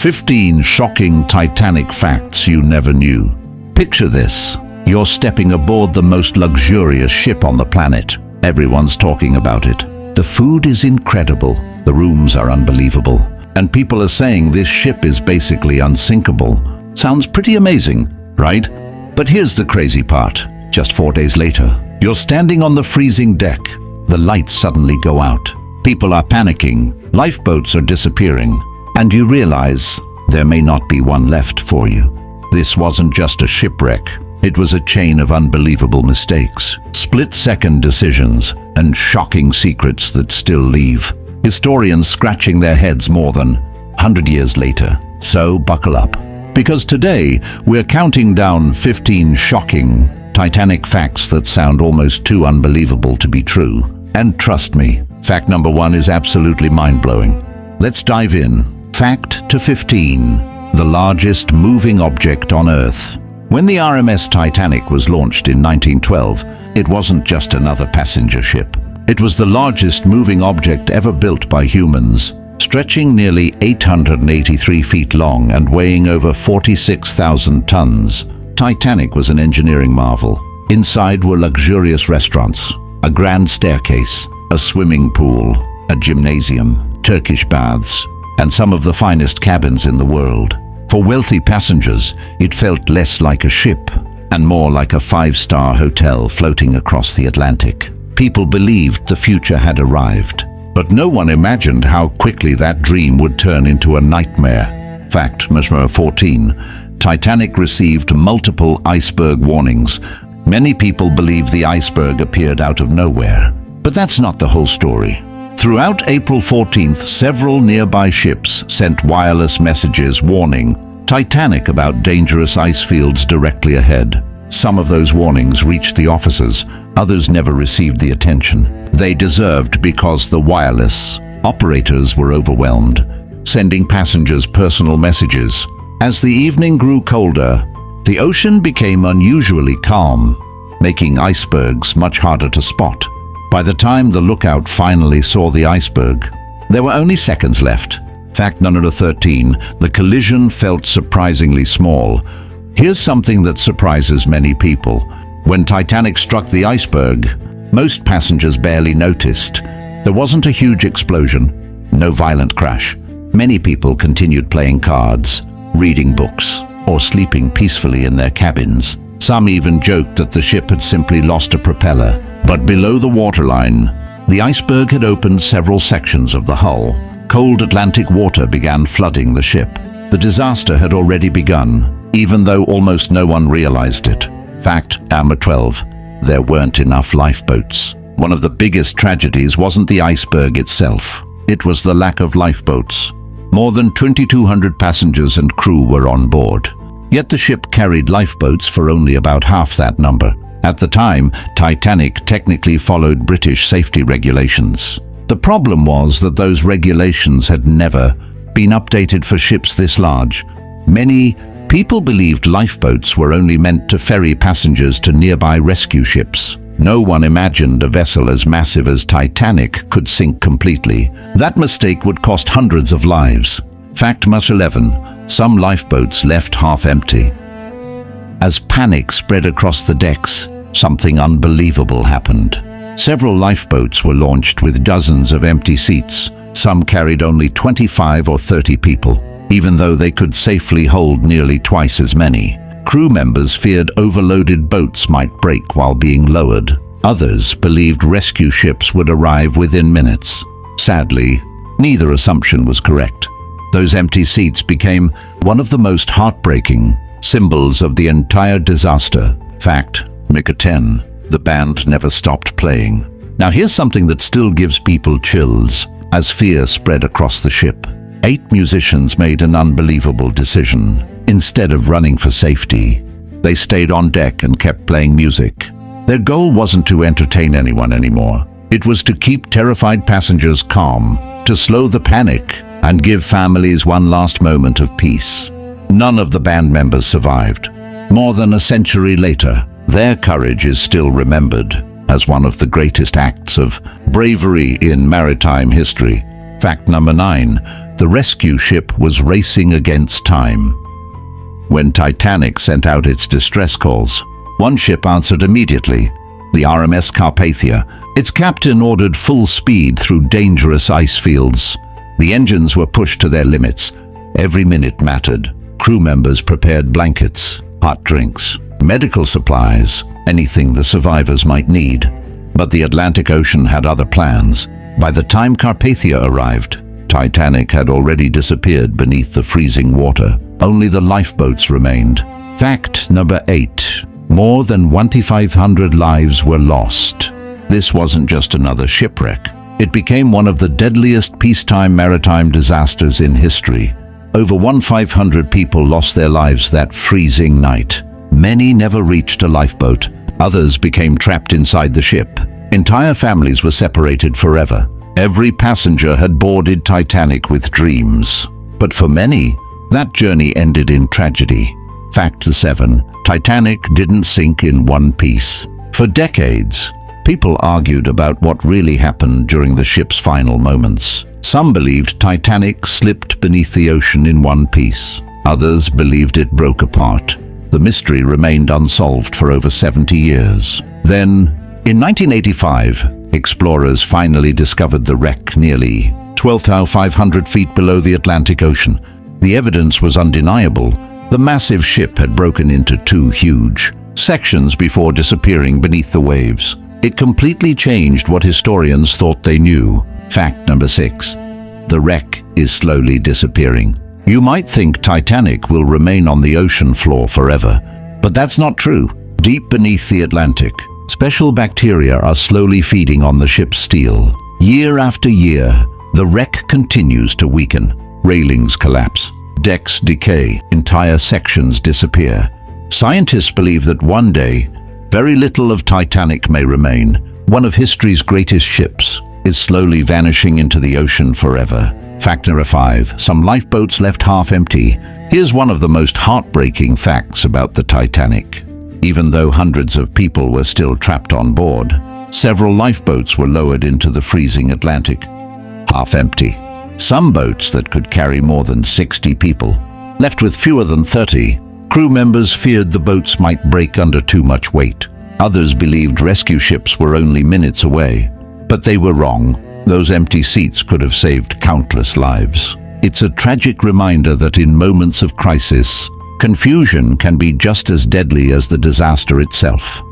15 shocking Titanic facts you never knew. Picture this. You're stepping aboard the most luxurious ship on the planet. Everyone's talking about it. The food is incredible. The rooms are unbelievable. And people are saying this ship is basically unsinkable. Sounds pretty amazing, right? But here's the crazy part. Just 4 days later, you're standing on the freezing deck. The lights suddenly go out. People are panicking. Lifeboats are disappearing. And you realize there may not be one left for you. This wasn't just a shipwreck. It was a chain of unbelievable mistakes, split-second decisions, and shocking secrets that still leave historians scratching their heads more than 100 years later. So buckle up, because today we're counting down 15 shocking Titanic facts that sound almost too unbelievable to be true. And trust me, fact number 1 is absolutely mind-blowing. Let's dive in. Fact to 15. The largest moving object on Earth. When the RMS Titanic was launched in 1912, it wasn't just another passenger ship. It was the largest moving object ever built by humans, stretching nearly 883 feet long and weighing over 46,000 tons. Titanic was an engineering marvel. Inside were luxurious restaurants, a grand staircase, a swimming pool, a gymnasium, Turkish baths, and some of the finest cabins in the world. For wealthy passengers, it felt less like a ship and more like a 5-star hotel floating across the Atlantic. People believed the future had arrived, but no one imagined how quickly that dream would turn into a nightmare. Fact number 14. Titanic received multiple iceberg warnings. Many people believe the iceberg appeared out of nowhere, but that's not the whole story. Throughout April 14th, several nearby ships sent wireless messages warning Titanic about dangerous ice fields directly ahead. Some of those warnings reached the officers, others never received the attention they deserved because the wireless operators were overwhelmed, sending passengers personal messages. As the evening grew colder, the ocean became unusually calm, making icebergs much harder to spot. By the time the lookout finally saw the iceberg, there were only seconds left. Fact number 13. The collision felt surprisingly small. Here's something that surprises many people. When Titanic struck the iceberg, most passengers barely noticed. There wasn't a huge explosion, no violent crash. Many people continued playing cards, reading books, or sleeping peacefully in their cabins. Some even joked that the ship had simply lost a propeller. But below the waterline, the iceberg had opened several sections of the hull. Cold Atlantic water began flooding the ship. The disaster had already begun, even though almost no one realized it. Fact number 12. There weren't enough lifeboats. One of the biggest tragedies wasn't the iceberg itself. It was the lack of lifeboats. More than 2,200 passengers and crew were on board. Yet the ship carried lifeboats for only about half that number. At the time, Titanic technically followed British safety regulations. The problem was that those regulations had never been updated for ships this large. Many people believed lifeboats were only meant to ferry passengers to nearby rescue ships. No one imagined a vessel as massive as Titanic could sink completely. That mistake would cost hundreds of lives. Fact number 11. Some lifeboats left half empty. As panic spread across the decks, something unbelievable happened. Several lifeboats were launched with dozens of empty seats. Some carried only 25 or 30 people, even though they could safely hold nearly twice as many. Crew members feared overloaded boats might break while being lowered. Others believed rescue ships would arrive within minutes. Sadly, neither assumption was correct. Those empty seats became one of the most heartbreaking symbols of the entire disaster. Fact number 10. The band never stopped playing. Now here's something that still gives people chills. As fear spread across the ship, 8 musicians made an unbelievable decision. Instead of running for safety, they stayed on deck and kept playing music. Their goal wasn't to entertain anyone anymore. It was to keep terrified passengers calm, to slow the panic, and give families one last moment of peace. None of the band members survived. More than a century later, their courage is still remembered as one of the greatest acts of bravery in maritime history. Fact number 9. The rescue ship was racing against time. When Titanic sent out its distress calls, one ship answered immediately, the RMS Carpathia. Its captain ordered full speed through dangerous ice fields. The engines were pushed to their limits. Every minute mattered. Crew members prepared blankets, hot drinks, medical supplies, anything the survivors might need. But the Atlantic Ocean had other plans. By the time Carpathia arrived, Titanic had already disappeared beneath the freezing water. Only the lifeboats remained. Fact number 8. More than 2,500 lives were lost. This wasn't just another shipwreck. It became one of the deadliest peacetime maritime disasters in history. Over 1,500 people lost their lives that freezing night. Many never reached a lifeboat. Others became trapped inside the ship. Entire families were separated forever. Every passenger had boarded Titanic with dreams. But for many, that journey ended in tragedy. Fact 7. Titanic didn't sink in one piece. For decades, people argued about what really happened during the ship's final moments. Some believed Titanic slipped beneath the ocean in one piece. Others believed it broke apart. The mystery remained unsolved for over 70 years. Then, in 1985, explorers finally discovered the wreck nearly 12,500 feet below the Atlantic Ocean. The evidence was undeniable. The massive ship had broken into two huge sections before disappearing beneath the waves. It completely changed what historians thought they knew. Fact number 6. The wreck is slowly disappearing. You might think Titanic will remain on the ocean floor forever, but that's not true. Deep beneath the Atlantic, special bacteria are slowly feeding on the ship's steel. Year after year, the wreck continues to weaken. Railings collapse, decks decay, entire sections disappear. Scientists believe that one day, very little of Titanic may remain. One of history's greatest ships is slowly vanishing into the ocean forever. Fact number 5. Some lifeboats left half empty. Here's one of the most heartbreaking facts about the Titanic. Even though hundreds of people were still trapped on board, several lifeboats were lowered into the freezing Atlantic, half empty. Some boats that could carry more than 60 people left with fewer than 30. Crew members feared the boats might break under too much weight. Others believed rescue ships were only minutes away. But they were wrong. Those empty seats could have saved countless lives. It's a tragic reminder that in moments of crisis, confusion can be just as deadly as the disaster itself.